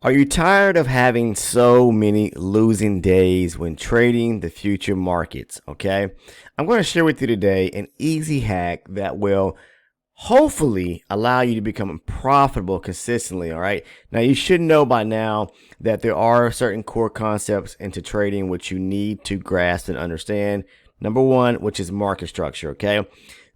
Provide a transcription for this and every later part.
Are you tired of having so many losing days when trading the future markets? Okay. I'm going to share with you today an easy hack that will hopefully allow you to become profitable consistently. All right. Now, you should know by now that there are certain core concepts into trading which you need to grasp and understand. Number one, which is market structure. Okay.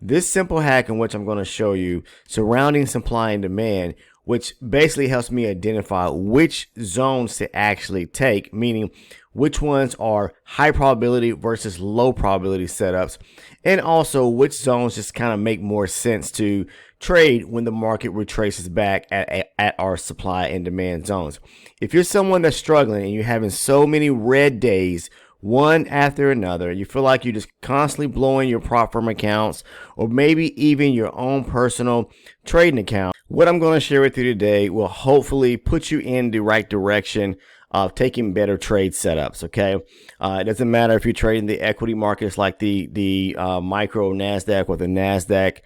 This simple hack in which I'm going to show you surrounding supply and demand, which basically helps me identify which zones to actually take, meaning which ones are high probability versus low probability setups, and also which zones just kind of make more sense to trade when the market retraces back at our supply and demand zones. If you're someone that's struggling and you're having so many red days, one after another, you feel like you're just constantly blowing your prop firm accounts or maybe even your own personal trading account, what I'm going to share with you today will hopefully put you in the right direction of taking better trade setups. Okay, it doesn't matter if you're trading the equity markets like the micro Nasdaq or the Nasdaq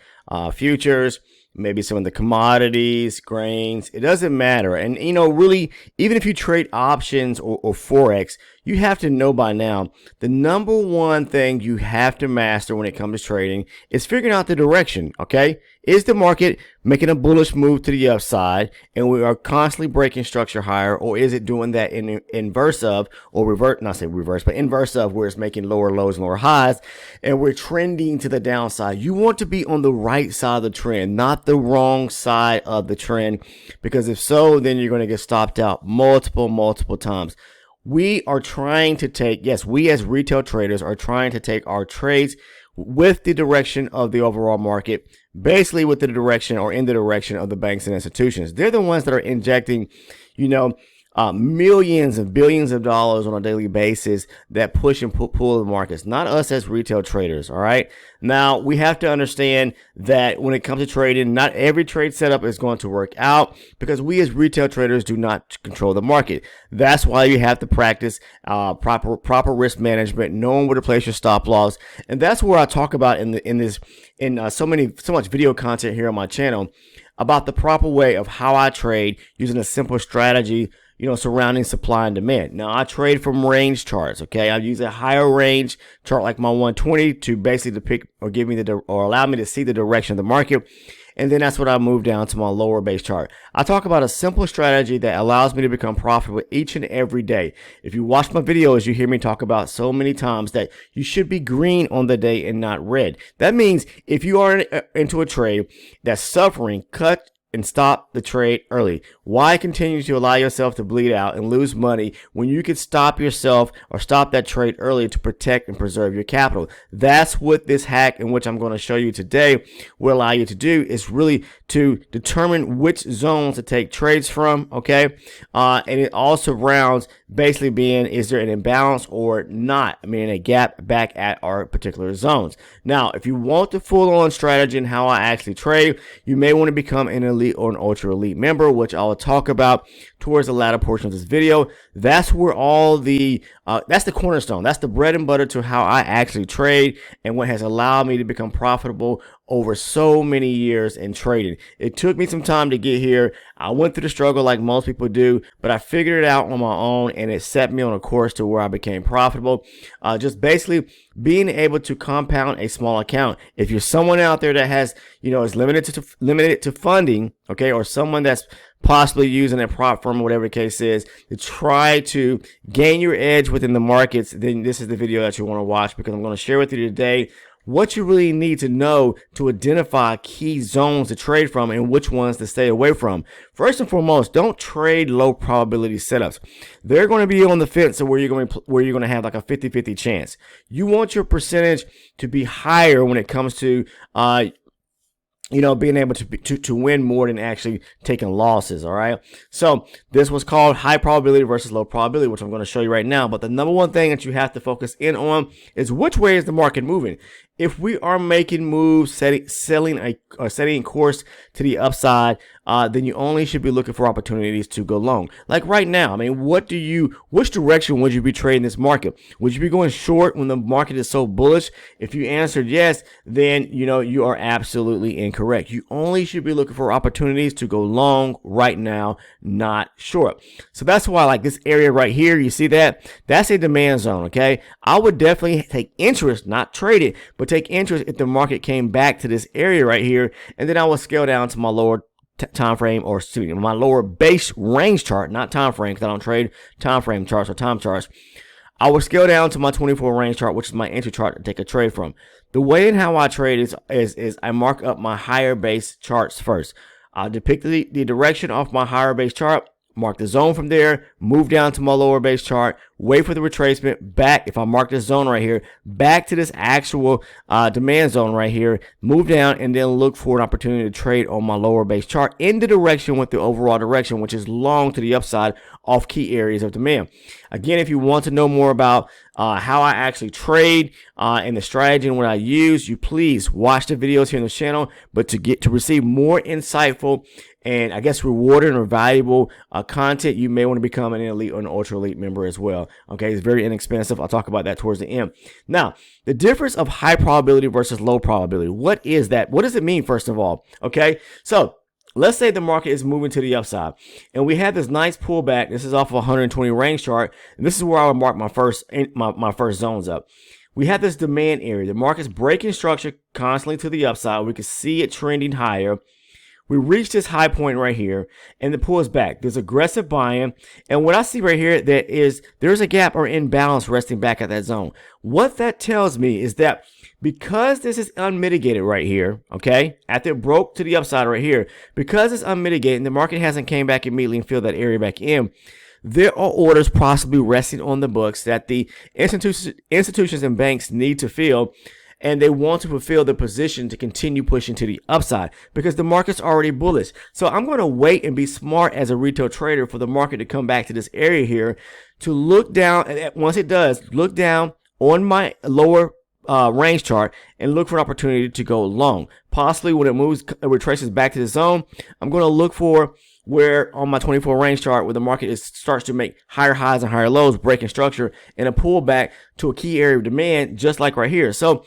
futures, maybe some of the commodities, grains. It doesn't matter. And really, even if you trade options or forex, you have to know by now the number one thing you have to master when it comes to trading is figuring out the direction. Okay, is the market making a bullish move to the upside and we are constantly breaking structure higher, or is it doing that in inverse of, or revert, not say reverse, but inverse of, where it's making lower lows and lower highs and we're trending to the downside? You want to be on the right side of the trend, not the wrong side of the trend, because if so, then you're going to get stopped out multiple times. We are trying to take, yes, we as retail traders are trying to take our trades with the direction of the overall market, basically with the direction or in the direction of the banks and institutions. They're the ones that are injecting, millions and billions of dollars on a daily basis that push and pull the markets, not us as retail traders. All right. Now, we have to understand that when it comes to trading, not every trade setup is going to work out because we as retail traders do not control the market. That's why you have to practice proper risk management, knowing where to place your stop loss. And that's where I talk about so much video content here on my channel about the proper way of how I trade using a simple strategy, surrounding supply and demand. Now, I trade from range charts. Okay, I use a higher range chart like my 120 to basically depict or give me or allow me to see the direction of the market. And then that's what I move down to my lower base chart. I talk about a simple strategy that allows me to become profitable each and every day. If you watch my videos, you hear me talk about so many times that you should be green on the day and not red. That means if you are into a trade that's suffering, cut and stop the trade early. Why continue to allow yourself to bleed out and lose money when you could stop yourself or stop that trade early to protect and preserve your capital? That's what this hack, in which I'm going to show you today, will allow you to do, is really to determine which zones to take trades from. Okay, and it all surrounds basically being, is there an imbalance or not? I mean, a gap back at our particular zones. Now, if you want the full-on strategy and how I actually trade, you may want to become an elite or an ultra elite member, which I'll talk about towards the latter portion of this video. That's where all that's the cornerstone. That's the bread and butter to how I actually trade and what has allowed me to become profitable over so many years in trading. It took me some time to get here. I went through the struggle like most people do, but I figured it out on my own and it set me on a course to where I became profitable. Just basically being able to compound a small account. If you're someone out there that has, is limited to funding, okay, or someone that's possibly using a prop firm or whatever the case is to try to gain your edge within the markets, then this is the video that you want to watch, because I'm going to share with you today what you really need to know to identify key zones to trade from and which ones to stay away from. First and foremost, don't trade low probability setups. They're going to be on the fence of where you're going to have like a 50-50 chance. You want your percentage to be higher when it comes to being able to win more than actually taking losses. All right. So this was called high probability versus low probability, which I'm going to show you right now. But the number one thing that you have to focus in on is which way is the market moving. if we are making moves, setting a course to the upside, then you only should be looking for opportunities to go long. Like right now, I mean, which direction would you be trading this market? Would you be going short when the market is so bullish? If you answered yes, then you are absolutely incorrect. You only should be looking for opportunities to go long right now, not short. So that's why, like this area right here, you see that? That's a demand zone, okay? I would definitely take interest, not trade it, but take interest if the market came back to this area right here, and then I will scale down to my lower time frame, or excuse me, my lower base range chart, not time frame, because I don't trade time frame charts or time charts. I will scale down to my 24 range chart, which is my entry chart to take a trade from. The way and how I trade is I mark up my higher base charts first. I'll depict the direction off my higher base chart, mark the zone from there, move down to my lower base chart, wait for the retracement back. If I mark this zone right here, back to this actual demand zone right here, move down, and then look for an opportunity to trade on my lower base chart in the direction with the overall direction, which is long to the upside off key areas of demand. Again, if you want to know more about how I actually trade and the strategy and what I use, you please watch the videos here on the channel. But to receive more insightful and I guess rewarding or valuable content, you may want to become an elite or an ultra elite member as well. Okay, it's very inexpensive. I'll talk about that towards the end. Now, the difference of high probability versus low probability. What is that? What does it mean, first of all? Okay, so let's say the market is moving to the upside, and we have this nice pullback. This is off of a 120 range chart, and this is where I would mark my first zones up. We have this demand area. The market's breaking structure constantly to the upside. We can see it trending higher. We reach this high point right here, and it pulls back. There's aggressive buying, and what I see right here, there's a gap or imbalance resting back at that zone. What that tells me is that because this is unmitigated right here, okay, after it broke to the upside right here, because it's unmitigated and the market hasn't came back immediately and filled that area back in, there are orders possibly resting on the books that the institutions and banks need to fill, and they want to fulfill the position to continue pushing to the upside because the market's already bullish. So I'm going to wait and be smart as a retail trader for the market to come back to this area here, to look down, and once it does, look down on my lower range chart and look for an opportunity to go long. Possibly when it retraces back to the zone, I'm going to look for where on my 24 range chart where the market starts to make higher highs and higher lows, breaking structure, and a pullback to a key area of demand, just like right here. So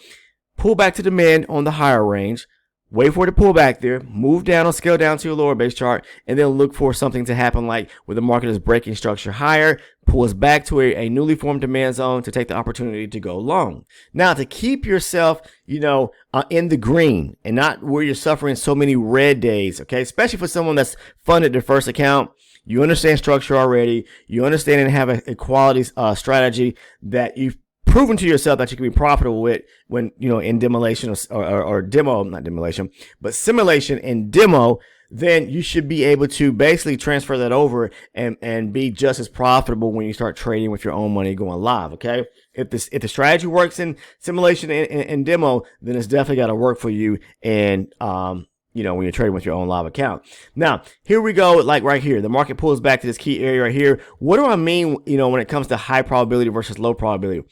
pull back to demand on the higher range, wait for it to pull back there, move down or scale down to your lower base chart, and then look for something to happen like where the market is breaking structure higher, pulls back to a newly formed demand zone to take the opportunity to go long. Now, to keep yourself, in the green and not where you're suffering so many red days, okay, especially for someone that's funded their first account, you understand structure already, you understand and have a quality strategy that you've proven to yourself that you can be profitable with when, in demolition or demo, not demolition, but simulation and demo, then you should be able to basically transfer that over and be just as profitable when you start trading with your own money going live. Okay. If the strategy works in simulation and demo, then it's definitely got to work for you. And, when you're trading with your own live account. Now, here we go, like right here. The market pulls back to this key area right here. What do I mean, when it comes to high probability versus low probability?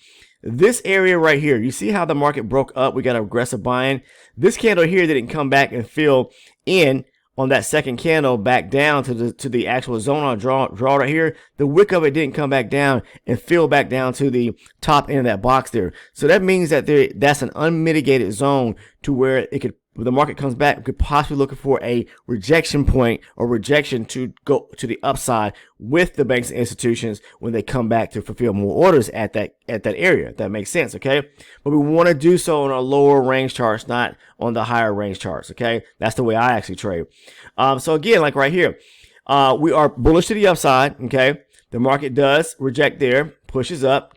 This area right here, you see how the market broke up? We got aggressive buying. This candle here didn't come back and fill in on that second candle back down to the actual zone I draw right here. The wick of it didn't come back down and fill back down to the top end of that box there. So that means that that's an unmitigated zone to where when the market comes back, we could possibly looking for a rejection point or rejection to go to the upside with the banks and institutions when they come back to fulfill more orders at that area. If that makes sense, okay? But we want to do so on our lower range charts, not on the higher range charts, okay? That's the way I actually trade. So again, like right here, we are bullish to the upside, okay? The market does reject there, pushes up,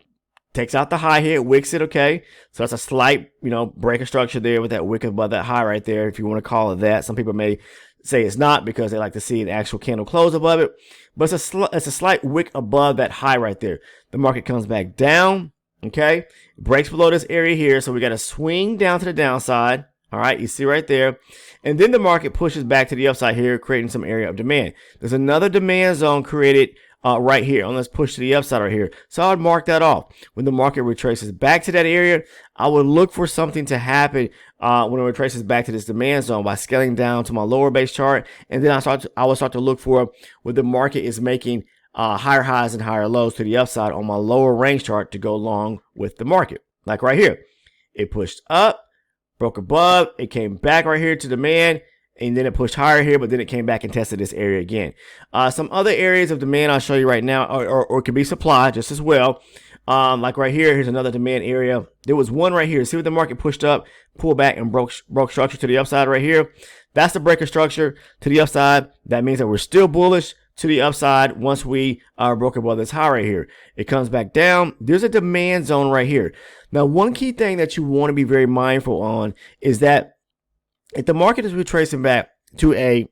takes out the high here, wicks it, okay? So that's a slight, break of structure there with that wick above that high right there, if you want to call it that. Some people may say it's not because they like to see an actual candle close above it. But it's a slight wick above that high right there. The market comes back down, okay? Breaks below this area here, so we got to swing down to the downside. All right, you see right there. And then the market pushes back to the upside here, creating some area of demand. There's another demand zone created right here, on this push to the upside right here. So I would mark that off. When the market retraces back to that area, I would look for something to happen when it retraces back to this demand zone by scaling down to my lower base chart, and then I would start to look for where the market is making higher highs and higher lows to the upside on my lower range chart to go along with the market. Like right here, it pushed up, broke above, it came back right here to demand, and then it pushed higher here, but then it came back and tested this area again. Some other areas of demand I'll show you right now, or it could be supply just as well. Like right here, here's another demand area. There was one right here. See what the market pushed up, pulled back, and broke structure to the upside right here. That's the breaker structure to the upside. That means that we're still bullish to the upside once we broke above this high right here. It comes back down. There's a demand zone right here. Now, one key thing that you want to be very mindful on is that if the market is retracing back to a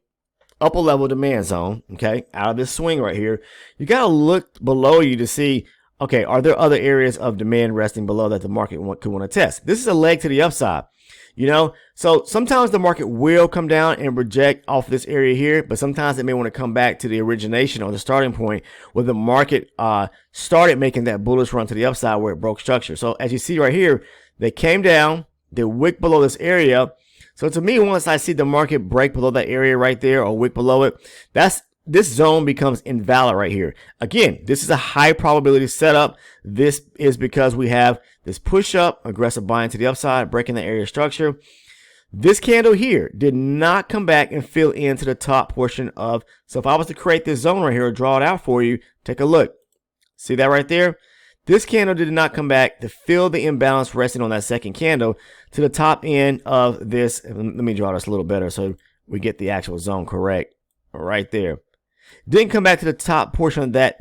upper level demand zone, okay, out of this swing right here, you got to look below you to see, okay, are there other areas of demand resting below that the market could want to test? This is a leg to the upside. You know, so sometimes the market will come down and reject off this area here, but sometimes it may want to come back to the origination or the starting point where the market started making that bullish run to the upside where it broke structure. So as you see right here, they came down, they wicked below this area. So to me, once I see the market break below that area right there or wick below it, this zone becomes invalid right here. Again, this is a high probability setup. This is because we have this push up, aggressive buying to the upside, breaking the area structure. This candle here did not come back and fill into the top portion of, so if I was to create this zone right here or draw it out for you, take a look. See that right there? This candle did not come back to fill the imbalance resting on that second candle to the top end of this. Let me draw this a little better so we get the actual zone correct right there. Didn't come back to the top portion of that,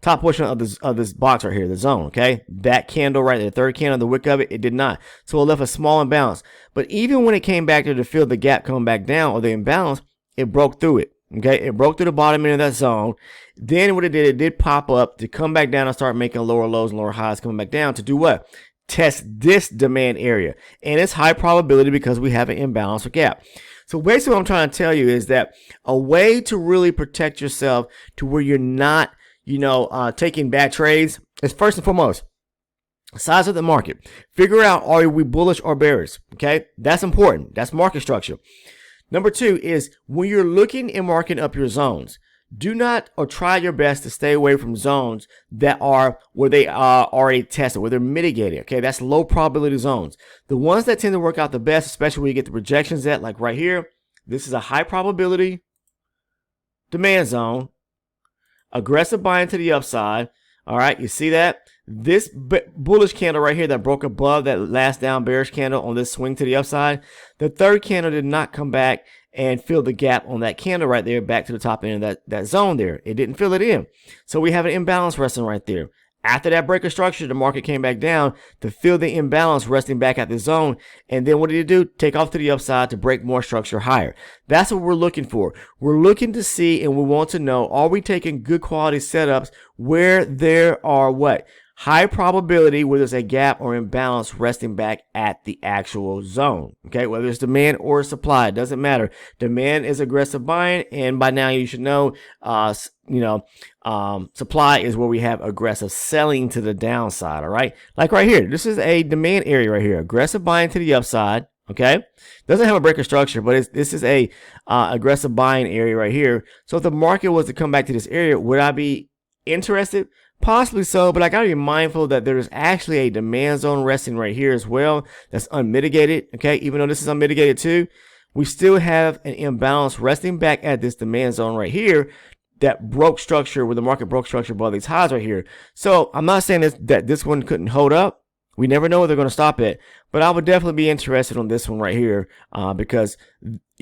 top portion of this box right here, the zone, okay? That candle right there, the third candle, the wick of it, it did not. So it left a small imbalance. But even when it came back there to fill the gap coming back down or the imbalance, it broke through it, okay? It broke through the bottom end of that zone. Then what it did pop up to come back down and start making lower lows and lower highs coming back down to do what? Test this demand area. And it's high probability because we have an imbalance or gap. So basically what I'm trying to tell you is that a way to really protect yourself to where you're not, taking bad trades is first and foremost, size of the market. Figure out, are we bullish or bearish? Okay, that's important. That's market structure. Number two is when you're looking and marking up your zones, do not or try your best to stay away from zones that are where they are already tested, where they're mitigated. Okay, that's low probability zones. The ones that tend to work out the best, especially when you get the projections at, like right here, this is a high probability demand zone. Aggressive buying to the upside. All right, you see that? This bullish candle right here that broke above that last down bearish candle on this swing to the upside. The third candle did not come back and fill the gap on that candle right there back to the top end of that zone there. It didn't fill it in. So we have an imbalance resting right there. After that breaker structure, the market came back down to fill the imbalance resting back at the zone. And then what did it do? Take off to the upside to break more structure higher. That's what we're looking for. We're looking to see and we want to know, are we taking good quality setups where there are what? High probability where there's a gap or imbalance resting back at the actual zone. Okay, whether it's demand or supply, it doesn't matter. Demand is aggressive buying, and by now you should know, supply is where we have aggressive selling to the downside. All right, like right here, this is a demand area right here, aggressive buying to the upside. Okay, doesn't have a breaker structure, but this is a aggressive buying area right here. So if the market was to come back to this area, would I be interested? Possibly so, but I gotta be mindful that there's actually a demand zone resting right here as well that's unmitigated. Okay, even though this is unmitigated too, we still have an imbalance resting back at this demand zone right here that broke structure, where the market broke structure above these highs right here. So I'm not saying that this one couldn't hold up. We never know where they're going to stop at, but I would definitely be interested on this one right here because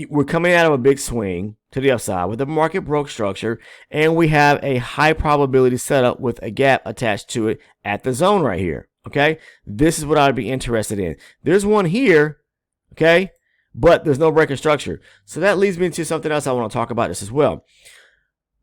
we're coming out of a big swing to the upside with the market broke structure, and we have a high probability setup with a gap attached to it at the zone right here. Okay, this is what I'd be interested in. There's one here, okay, but there's no breaker structure. So that leads me to something else I want to talk about this as well.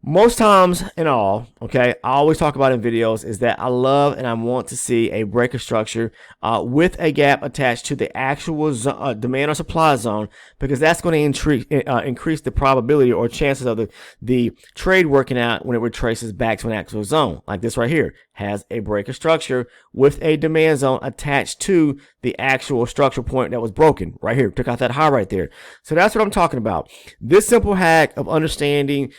Most times in all, okay, I always talk about in videos is that I love and I want to see a breaker structure with a gap attached to the actual demand or supply zone, because that's going to increase the probability or chances of the trade working out when it retraces back to an actual zone. Like this right here has a breaker structure with a demand zone attached to the actual structural point that was broken right here. Took out that high right there. So that's what I'm talking about. This simple hack of understanding,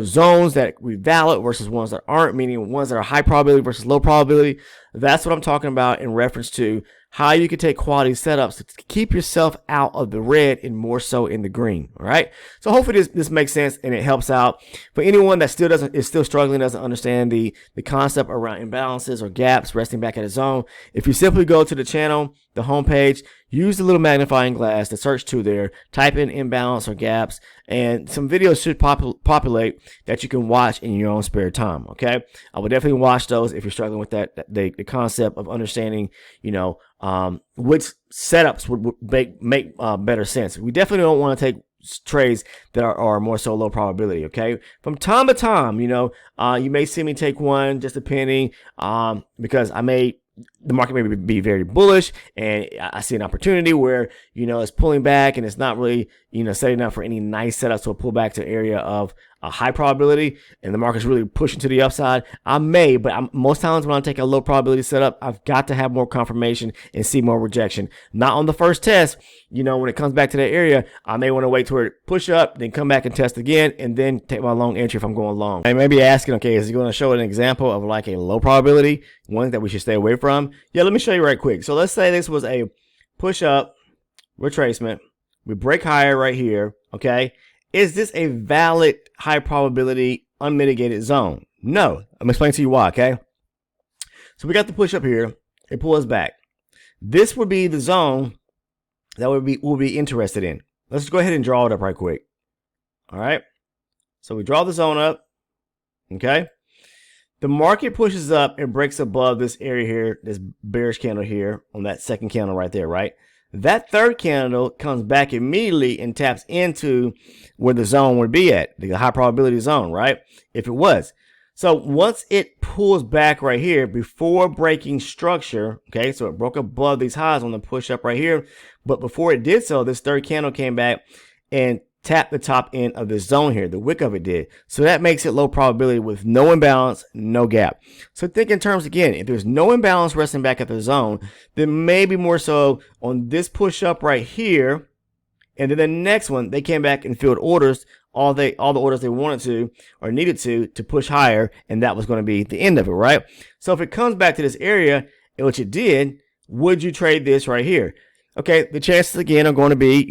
zones that we valid versus ones that aren't, meaning ones that are high probability versus low probability. That's what I'm talking about in reference to how you can take quality setups to keep yourself out of the red and more so in the green. All right. So hopefully this makes sense and it helps out for anyone that is still struggling, doesn't understand the concept around imbalances or gaps resting back at a zone. If you simply go to the channel, the homepage, use the little magnifying glass, the search tool there, type in imbalance or gaps, and some videos should populate that you can watch in your own spare time. Okay. I would definitely watch those if you're struggling with the concept of understanding, which setups would make better sense. We definitely don't want to take trades that are more so low probability. Okay, from time to time, you may see me take one just depending, because the market may be very bullish and I see an opportunity where, it's pulling back and it's not really, setting up for any nice setups to a pullback to an area of a high probability and the market's really pushing to the upside. I may, but most times when I take a low probability setup, I've got to have more confirmation and see more rejection. Not on the first test, when it comes back to that area, I may want to wait till it push up, then come back and test again, and then take my long entry if I'm going long. I may be asking, okay, is he going to show an example of like a low probability, one that we should stay away from? Yeah, let me show you right quick. So let's say this was a push up retracement. We break higher right here, okay? Is this a valid high probability unmitigated zone? No. I'm going to explain to you why, okay? So we got the push up here. It pulls back. This would be the zone that we'll be interested in. Let's go ahead and draw it up right quick. All right. So we draw the zone up, okay? The market pushes up and breaks above this area here, this bearish candle here on that second candle right there, right? That third candle comes back immediately and taps into where the zone would be at, the high probability zone, right? If it was. So once it pulls back right here before breaking structure, okay, so it broke above these highs on the push up right here. But before it did so, this third candle came back and tapped the top end of the zone here. The wick of it did. So that makes it low probability with no imbalance, no gap. So think in terms again, if there's no imbalance resting back at the zone, then maybe more so on this push up right here. And then the next one, they came back and filled orders, all the orders they wanted to or needed to push higher. And that was going to be the end of it, right? So if it comes back to this area, which it did, would you trade this right here? Okay. The chances again are going to be,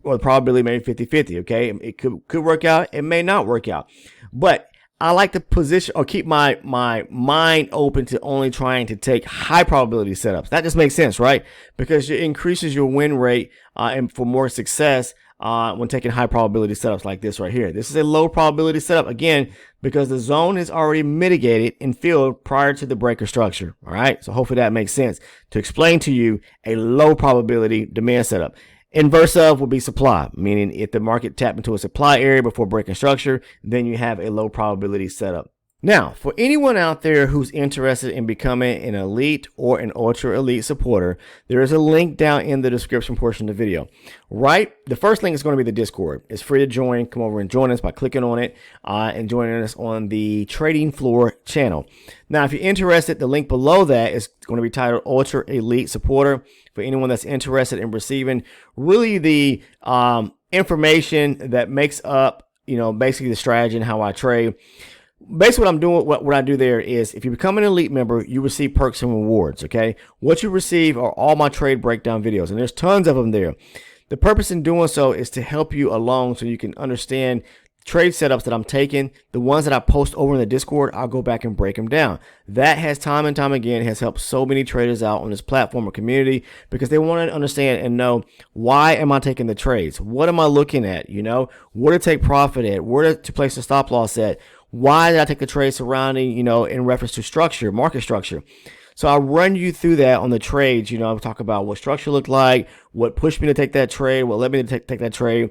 or the probability maybe 50-50, okay? It could work out, it may not work out. But I like to position or keep my mind open to only trying to take high probability setups. That just makes sense, right? Because it increases your win rate and for more success when taking high probability setups like this right here. This is a low probability setup, again, because the zone is already mitigated and filled prior to the breaker structure, all right? So hopefully that makes sense to explain to you a low probability demand setup. Inverse of would be supply, meaning if the market tapped into a supply area before breaking structure, then you have a low probability setup. Now, for anyone out there who's interested in becoming an elite or an ultra elite supporter, there is a link down in the description portion of the video. Right? The first link is going to be the Discord. It's free to join. Come over and join us by clicking on it and joining us on the Trading Floor channel. Now, if you're interested, the link below that is going to be titled Ultra Elite Supporter for anyone that's interested in receiving really the information that makes up, basically the strategy and how I trade. Basically, what I'm doing, what I do there is, if you become an elite member, you receive perks and rewards. Okay, what you receive are all my trade breakdown videos, and there's tons of them there. The purpose in doing so is to help you along, so you can understand trade setups that I'm taking. The ones that I post over in the Discord, I'll go back and break them down. That has time and time again has helped so many traders out on this platform or community, because they want to understand and know, why am I taking the trades? What am I looking at? Where to take profit at? Where to place the stop loss at? Why did I take the trade surrounding, in reference to structure, market structure? So I'll run you through that on the trades. I'll talk about what structure looked like, what pushed me to take that trade, what led me to take that trade,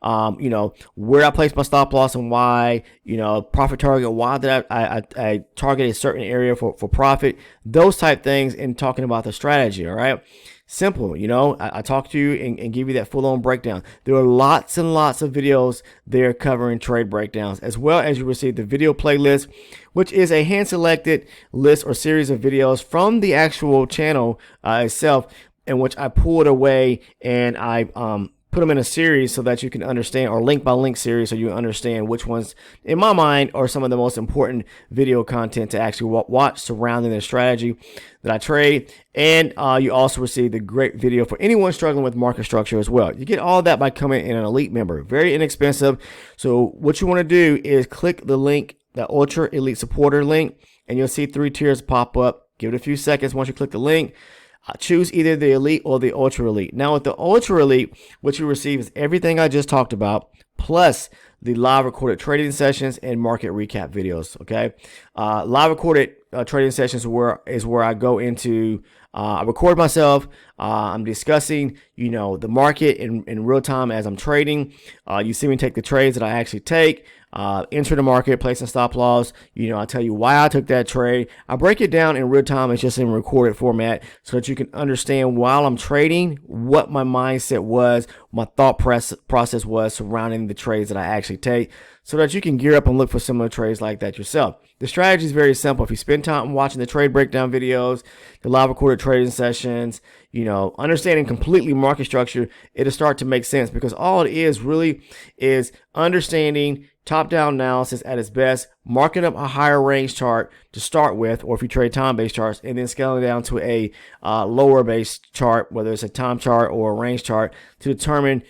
where I place my stop loss and why, profit target, why did I target a certain area for profit, those type things, and talking about the strategy. All right. Simple, I talk to you and give you that full-on breakdown. There are lots and lots of videos there covering trade breakdowns, as well as you receive the video playlist, which is a hand-selected list or series of videos from the actual channel itself, in which I pulled away and I put them in a series so that you can understand, or link by link series, so you understand which ones, in my mind, are some of the most important video content to actually watch surrounding the strategy that I trade. And you also receive the great video for anyone struggling with market structure as well. You get all that by coming in an elite member. Very inexpensive. So what you want to do is click the link, the Ultra Elite Supporter link, and you'll see 3 tiers pop up. Give it a few seconds once you click the link. Choose either the Elite or the Ultra Elite. Now with the Ultra Elite, what you receive is everything I just talked about, plus the live recorded trading sessions and market recap videos. Okay, live recorded trading sessions is where I go into, I record myself. I'm discussing, the market in real time as I'm trading. You see me take the trades that I actually take. Enter the market, placing stop loss. I tell you why I took that trade. I break it down in real time. It's just in recorded format so that you can understand while I'm trading what my mindset was, my thought process was surrounding the trades that I actually take, so that you can gear up and look for similar trades like that yourself. The strategy is very simple. If you spend time watching the trade breakdown videos, the live recorded trading sessions, understanding completely market structure, it'll start to make sense, because all it is really is understanding top-down analysis at its best, marking up a higher range chart to start with, or if you trade time-based charts, and then scaling down to a lower-based chart, whether it's a time chart or a range chart, to determine,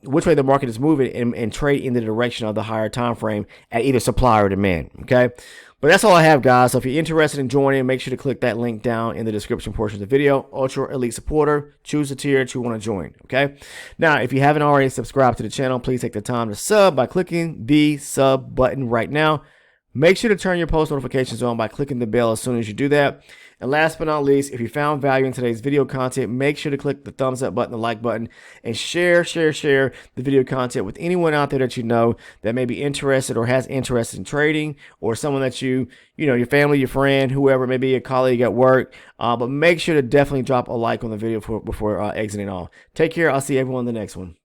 which way the market is moving, and trade in the direction of the higher time frame at either supply or demand. Okay. But that's all I have, guys. So if you're interested in joining, make sure to click that link down in the description portion of the video. Ultra Elite Supporter. Choose the tier that you want to join. Okay. Now, if you haven't already subscribed to the channel, please take the time to sub by clicking the sub button right now. Make sure to turn your post notifications on by clicking the bell as soon as you do that. And last but not least, if you found value in today's video content, make sure to click the thumbs up button, the like button, and share the video content with anyone out there that you know that may be interested or has interest in trading, or someone that your family, your friend, whoever, maybe a colleague at work. But make sure to definitely drop a like on the video before exiting off. Take care. I'll see everyone in the next one.